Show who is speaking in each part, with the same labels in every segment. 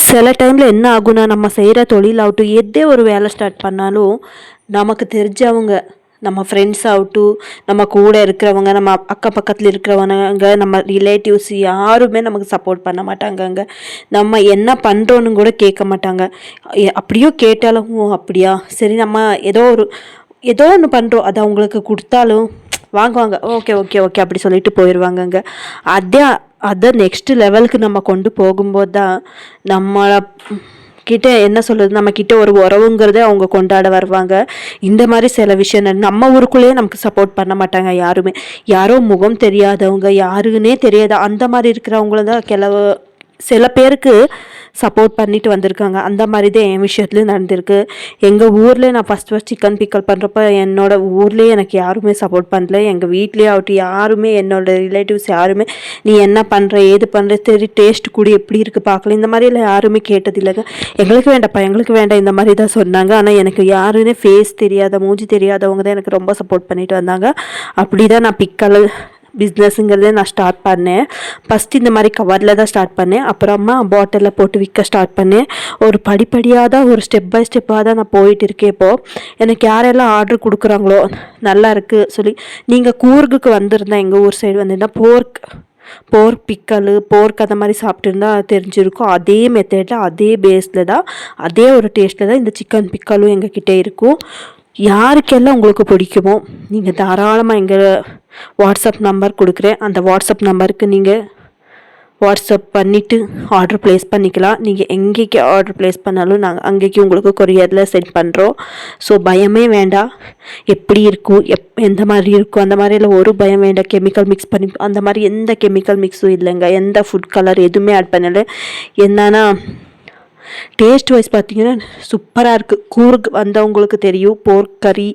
Speaker 1: சில டைமில் என்ன ஆகும்னா, நம்ம செய்கிற தொழிலாகட்டும், எதே ஒரு வேலை ஸ்டார்ட் பண்ணாலும், நமக்கு தெரிஞ்சவங்க, நம்ம ஃப்ரெண்ட்ஸ் ஆகட்டும், நம்ம கூட இருக்கிறவங்க, நம்ம அக்கம் பக்கத்தில் இருக்கிறவங்க, நம்ம ரிலேட்டிவ்ஸ் யாருமே நமக்கு சப்போர்ட் பண்ண மாட்டாங்கங்க. நம்ம என்ன பண்ணுறோன்னு கூட கேட்க மாட்டாங்க. அப்படியோ கேட்டாலும், "ஓ அப்படியா, சரி நம்ம ஏதோ ஒன்று பண்ணுறோம், அதை அவங்களுக்கு கொடுத்தாலும் வாங்குவாங்க, ஓகே ஓகே ஓகே அப்படி சொல்லிட்டு போயிடுவாங்கங்க." அதே அதை நெக்ஸ்ட் லெவலுக்கு நம்ம கொண்டு போகும்போது தான் நம்மளை கிட்ட என்ன சொல்கிறது, நம்ம கிட்ட ஒரு உறவுங்கிறதே அவங்க கொண்டாட வருவாங்க. இந்த மாதிரி சில விஷயம் நம்ம ஊருக்குள்ளேயே நமக்கு சப்போர்ட் பண்ண மாட்டாங்க யாருமே. யாரோ முகம் தெரியாதவங்க, யாருன்னே தெரியாத அந்த மாதிரி இருக்கிறவங்கள தான் சில பேருக்கு சப்போர்ட் பண்ணிட்டு வந்திருக்காங்க. அந்த மாதிரி தான் என் விஷயத்துலையும் நடந்திருக்கு. எங்கள் ஊரில் நான் ஃபஸ்ட் சிக்கன் பிக்கல் பண்ணுறப்ப என்னோட ஊர்லேயே எனக்கு யாருமே சப்போர்ட் பண்ணல. எங்கள் வீட்லேயே ஆகட்டும் யாருமே, என்னோட ரிலேட்டிவ்ஸ் யாருமே, "நீ என்ன பண்ணுற, ஏது பண்ணுற, சரி டேஸ்ட் கூட எப்படி இருக்குது பார்க்கலாம்", இந்த மாதிரிலாம் யாருமே கேட்டதில்லைங்க. "எங்களுக்கு வேண்டாம்ப்பா, எங்களுக்கு வேண்டாம்", இந்த மாதிரி தான் சொன்னாங்க. ஆனால் எனக்கு யாருன்னே ஃபேஸ் தெரியாத, மூஞ்சி தெரியாதவங்க தான் எனக்கு ரொம்ப சப்போர்ட் பண்ணிட்டு வந்தாங்க. அப்படி தான் நான் பிக்கல் பிஸ்னஸ்ங்கிறதே நான் ஸ்டார்ட் பண்ணேன். ஃபஸ்ட்டு இந்த மாதிரி கவரில் தான் ஸ்டார்ட் பண்ணேன். அப்புறமா பாட்டிலில் போட்டு விற்க ஸ்டார்ட் பண்ணேன். ஒரு படிப்படியாக தான், ஒரு ஸ்டெப் பை ஸ்டெப்பாக தான் நான் போயிட்டு இருக்கேன். இப்போது எனக்கு யாரெல்லாம் ஆர்டர் கொடுக்குறாங்களோ, நல்லா இருக்குது சொல்லி, நீங்கள் கூர்குக்கு வந்திருந்தா, எங்கள் ஊர் சைடு வந்திருந்தா போர்க் பிக்கலு, போர்க் அந்த மாதிரி சாப்பிட்டுருந்தா தெரிஞ்சிருக்கும். அதே மெத்தடில், அதே பேஸில் தான், அதே ஒரு டேஸ்ட்டில் தான் இந்த சிக்கன் பிக்கலும் எங்ககிட்ட இருக்கும். யாருக்கெல்லாம் உங்களுக்கு பிடிக்குமோ நீங்கள் தாராளமாக எங்கள் வாட்ஸ்அப் நம்பர் கொடுக்குறேன். அந்த வாட்ஸ்அப் நம்பருக்கு நீங்கள் வாட்ஸ்அப் பண்ணிவிட்டு ஆர்டர் ப்ளேஸ் பண்ணிக்கலாம். நீங்கள் எங்கேக்கு ஆர்டர் ப்ளேஸ் பண்ணாலும் நாங்கள் அங்கேக்கு உங்களுக்கு கொரியரில் சென்ட் பண்ணுறோம். ஸோ பயமே வேண்டாம். எப்படி இருக்கும், எந்த மாதிரி இருக்கும், அந்த மாதிரிலாம் ஒரு பயம் வேண்டாம். கெமிக்கல் மிக்ஸ் பண்ணி அந்த மாதிரி எந்த கெமிக்கல் மிக்ஸும் இல்லைங்க. எந்த ஃபுட் கலர் எதுவுமே ஆட் பண்ணலை. என்னன்னா டேஸ்ட் வைஸ் பார்த்தீங்கன்னா சூப்பராக இருக்குது. கூர்க் வந்தவங்களுக்கு தெரியும், போர்க் கறி,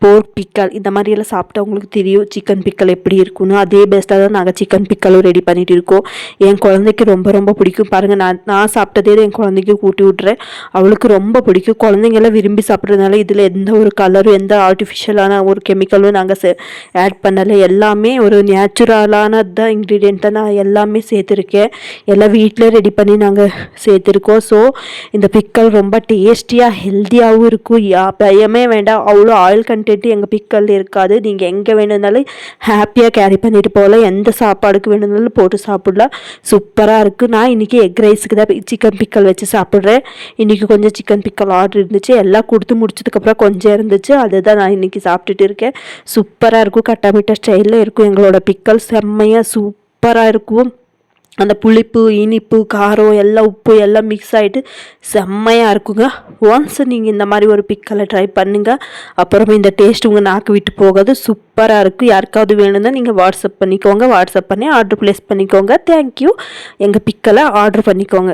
Speaker 1: போர்க் பிக்கல் இந்த மாதிரியெல்லாம் சாப்பிட்டவங்களுக்கு தெரியும் சிக்கன் பிக்கல் எப்படி இருக்குன்னு. அதே பெஸ்ட்டாக தான் நாங்கள் சிக்கன் பிக்கலும் ரெடி பண்ணிகிட்டு இருக்கோம். என் குழந்தைக்கு ரொம்ப ரொம்ப பிடிக்கும். பாருங்கள், நான் சாப்பிட்டதே என் குழந்தைக்கு கூட்டி விட்றேன். அவளுக்கு ரொம்ப பிடிக்கும். குழந்தைங்கெல்லாம் விரும்பி சாப்பிட்றதுனால இதில் எந்த ஒரு கலரும், எந்த ஆர்டிஃபிஷியலான ஒரு கெமிக்கலும் நாங்கள் ஆட் பண்ணலை. எல்லாமே ஒரு நேச்சுரலானது தான், இன்க்ரீடியன்ட் தான் நான் எல்லாமே சேர்த்துருக்கேன். எல்லாம் வீட்டிலே ரெடி பண்ணி நாங்கள் சேர்த்துருக்கோம். ஸோ இந்த பிக்கல் ரொம்ப டேஸ்டியாக ஹெல்த்தியாகவும் இருக்கும். பயமே வேண்டாம், அவ்வளோ ஆயில் கண்டென்ட்டு எங்கள் பிக்கல் இருக்காது. நீங்கள் எங்கே வேணும்னாலும் ஹாப்பியாக கேரி பண்ணிட்டு போகலாம். எந்த சாப்பாடுக்கு வேணும்னாலும் போட்டு சாப்பிட்லாம். சூப்பராக இருக்குது. நான் இன்றைக்கி எக் ரைஸுக்கு தான் சிக்கன் பிக்கல் வச்சு சாப்பிட்றேன். இன்றைக்கி கொஞ்சம் சிக்கன் பிக்கல் ஆர்டர் இருந்துச்சு. எல்லாம் கொடுத்து முடிச்சதுக்கப்புறம் கொஞ்சம் இருந்துச்சு. அதுதான் நான் இன்றைக்கி சாப்பிட்டுட்டு இருக்கேன். சூப்பராக இருக்கும். கட்டாமிட்டா ஸ்டைலில் இருக்கும். எங்களோட பிக்கல் செம்மையாக சூப்பராக இருக்கும். அந்த புளிப்பு, இனிப்பு, காரம் எல்லாம், உப்பு எல்லாம் மிக்ஸ் ஆகிட்டு செம்மையாக இருக்குங்க. ஒன்ஸ் நீங்கள் இந்த மாதிரி ஒரு பிக்கலை ட்ரை பண்ணுங்கள். அப்புறமா இந்த டேஸ்ட் உங்கள் நாக்கு விட்டு போகாது. சூப்பராக இருக்குது. யாருக்காவது வேணும்னா நீங்கள் வாட்ஸ்அப் பண்ணிக்கோங்க. வாட்ஸ்அப் பண்ணி ஆர்டர் ப்ளேஸ் பண்ணிக்கோங்க. தேங்க்யூ. எங்கள் பிக்கலை ஆர்டர் பண்ணிக்கோங்க.